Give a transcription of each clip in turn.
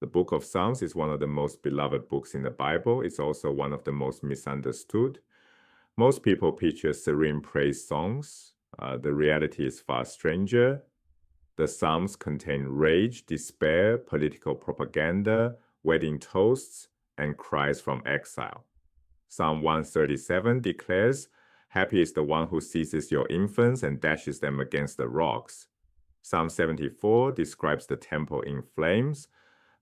The book of Psalms is one of the most beloved books in the Bible. It's also one of the most misunderstood. Most people picture serene praise songs. The reality is far stranger. The Psalms contain rage, despair, political propaganda, wedding toasts, and cries from exile. Psalm 137 declares, "Happy is the one who seizes your infants and dashes them against the rocks." Psalm 74 describes the temple in flames.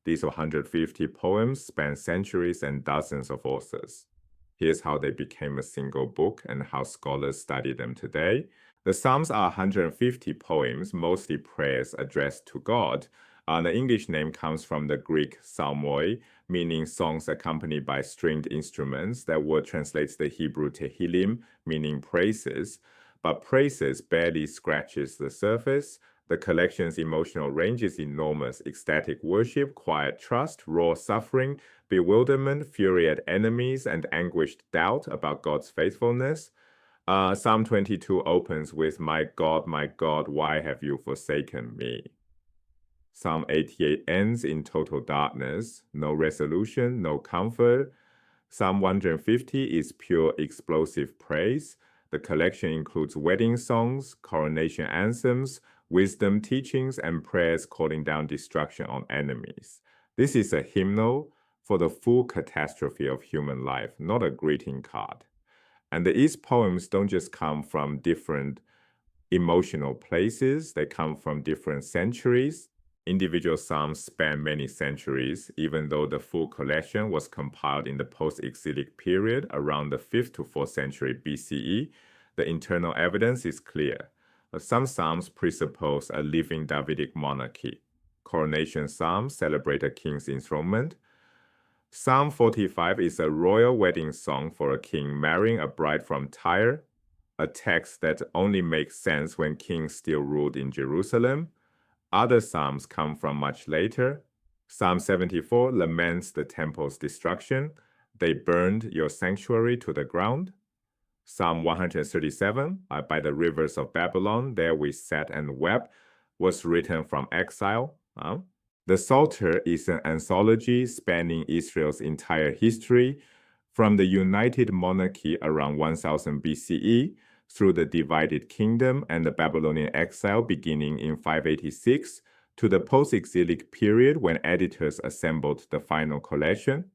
These 150 poems span centuries and dozens of authors. Here's how they became a single book and how scholars study them today. The Psalms are 150 poems, mostly prayers addressed to God. The English name comes from the Greek psalmoi, meaning songs accompanied by stringed instruments. That word translates the Hebrew tehillim, meaning praises. But praises barely scratches the surface. The collection's emotional range is enormous: ecstatic worship, quiet trust, raw suffering, bewilderment, fury at enemies, and anguished doubt about God's faithfulness. Psalm 22 opens with, my God, why have you forsaken me?" Psalm 88 ends in total darkness, no resolution, no comfort. Psalm 150 is pure explosive praise. The collection includes wedding songs, coronation anthems, wisdom teachings, and prayers calling down destruction on enemies. This is a hymnal for the full catastrophe of human life, not a greeting card. And these poems don't just come from different emotional places, they come from different centuries. Individual psalms span many centuries, even though the full collection was compiled in the post-exilic period around the 5th to 4th century BCE. The internal evidence is clear. Some psalms presuppose a living Davidic monarchy. Coronation psalms celebrate a king's enthronement. Psalm 45 is a royal wedding song for a king marrying a bride from Tyre, a text that only makes sense when kings still ruled in Jerusalem. Other psalms come from much later. Psalm 74 laments the temple's destruction. They burned your sanctuary to the ground. Psalm 137, by the rivers of Babylon, there we sat and wept, was written from exile. The Psalter is an anthology spanning Israel's entire history, from the united monarchy around 1000 BCE through the divided kingdom and the Babylonian exile beginning in 586 to the post-exilic period when editors assembled the final collection.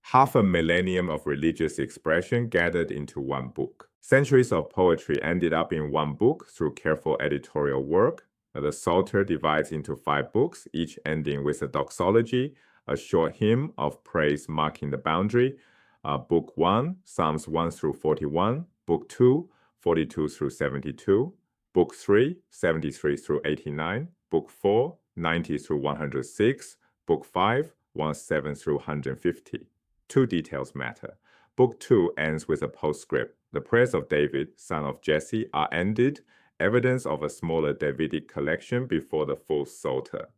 Half a millennium of religious expression gathered into one book. Centuries of poetry ended up in one book through careful editorial work. The Psalter divides into 5 books, each ending with a doxology, a short hymn of praise marking the boundary. Book 1, Psalms 1 through 41. Book 2, 42 through 72. Book 3, 73 through 89. Book 4, 90 through 106. Book 5, 17 through 150. 2 details matter. Book 2 ends with a postscript. The prayers of David, son of Jesse, are ended, evidence of a smaller Davidic collection before the full Psalter.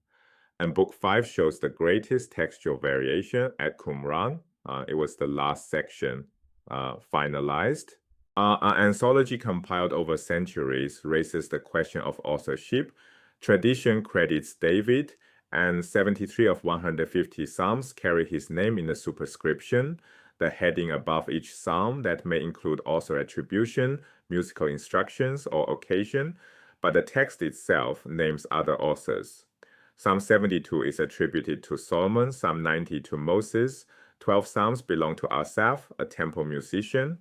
And Book 5 shows the greatest textual variation at Qumran. It was the last section finalized. An anthology compiled over centuries raises the question of authorship. Tradition credits David, and 73 of 150 psalms carry his name in the superscription, the heading above each psalm that may include author attribution, musical instructions, or occasion, but the text itself names other authors. Psalm 72 is attributed to Solomon, Psalm 90 to Moses, 12 psalms belong to Asaph, a temple musician,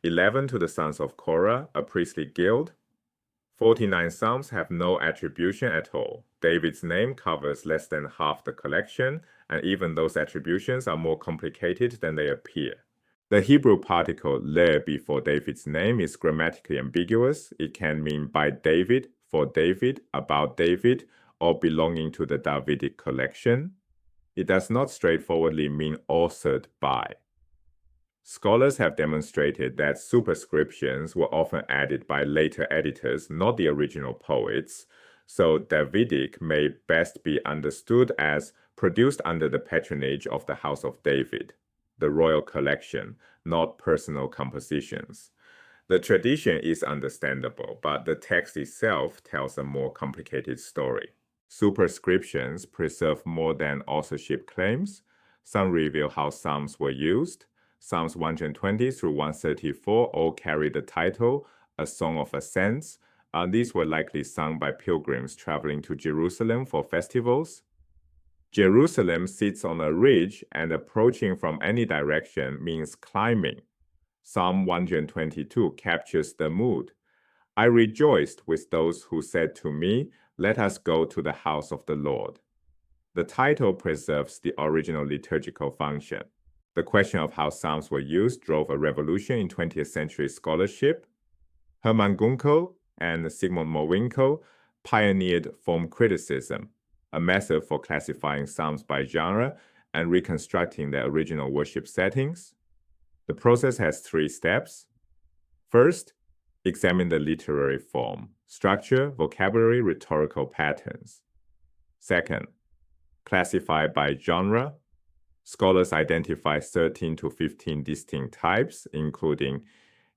11 to the sons of Korah, a priestly guild. 49 psalms have no attribution at all. David's name covers less than half the collection, and even those attributions are more complicated than they appear. The Hebrew particle le before David's name is grammatically ambiguous. It can mean by David, for David, about David, or belonging to the Davidic collection. It does not straightforwardly mean authored by. Scholars have demonstrated that superscriptions were often added by later editors, not the original poets, so Davidic may best be understood as produced under the patronage of the House of David, the royal collection, not personal compositions. The tradition is understandable, but the text itself tells a more complicated story. Superscriptions preserve more than authorship claims. Some reveal how psalms were used. Psalms 120 through 134 all carry the title, A Song of Ascents. These were likely sung by pilgrims traveling to Jerusalem for festivals. Jerusalem sits on a ridge, and approaching from any direction means climbing. Psalm 122 captures the mood. I rejoiced with those who said to me, "Let us go to the house of the Lord." The title preserves the original liturgical function. The question of how psalms were used drove a revolution in 20th century scholarship. Hermann Gunkel and Sigmund Mowinckel pioneered form criticism, a method for classifying psalms by genre and reconstructing their original worship settings. The process has 3 steps. First, examine the literary form, structure, vocabulary, rhetorical patterns. Second, classify by genre. Scholars identify 13 to 15 distinct types, including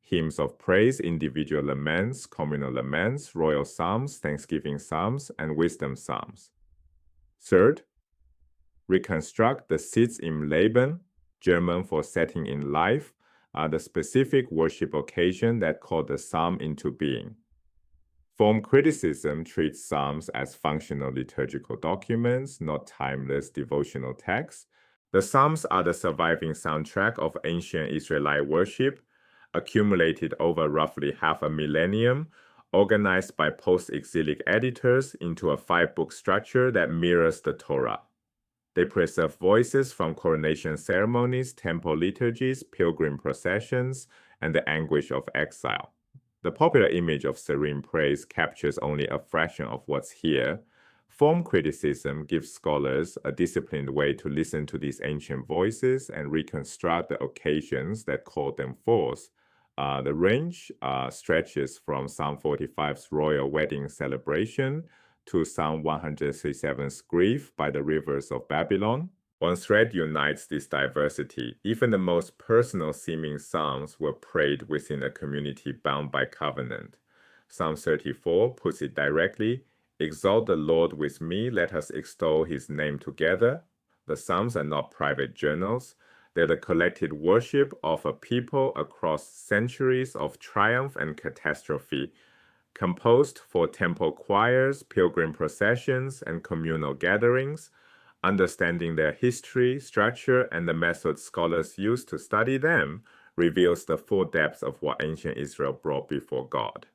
hymns of praise, individual laments, communal laments, royal psalms, thanksgiving psalms, and wisdom psalms. Third, reconstruct the Sitz im Leben, German for setting in life, the specific worship occasion that called the psalm into being. Form criticism treats psalms as functional liturgical documents, not timeless devotional texts. The psalms are the surviving soundtrack of ancient Israelite worship, accumulated over roughly half a millennium, organized by post-exilic editors into a 5-book structure that mirrors the Torah. They preserve voices from coronation ceremonies, temple liturgies, pilgrim processions, and the anguish of exile. The popular image of serene praise captures only a fraction of what's here. Form criticism gives scholars a disciplined way to listen to these ancient voices and reconstruct the occasions that called them forth. The range stretches from Psalm 45's royal wedding celebration to Psalm 137's grief by the rivers of Babylon. One thread unites this diversity. Even the most personal seeming psalms were prayed within a community bound by covenant. Psalm 34 puts it directly, "Exalt the Lord with me, let us extol his name together." The psalms are not private journals. They're the collected worship of a people across centuries of triumph and catastrophe, composed for temple choirs, pilgrim processions, and communal gatherings. Understanding their history, structure, and the methods scholars use to study them reveals the full depth of what ancient Israel brought before God.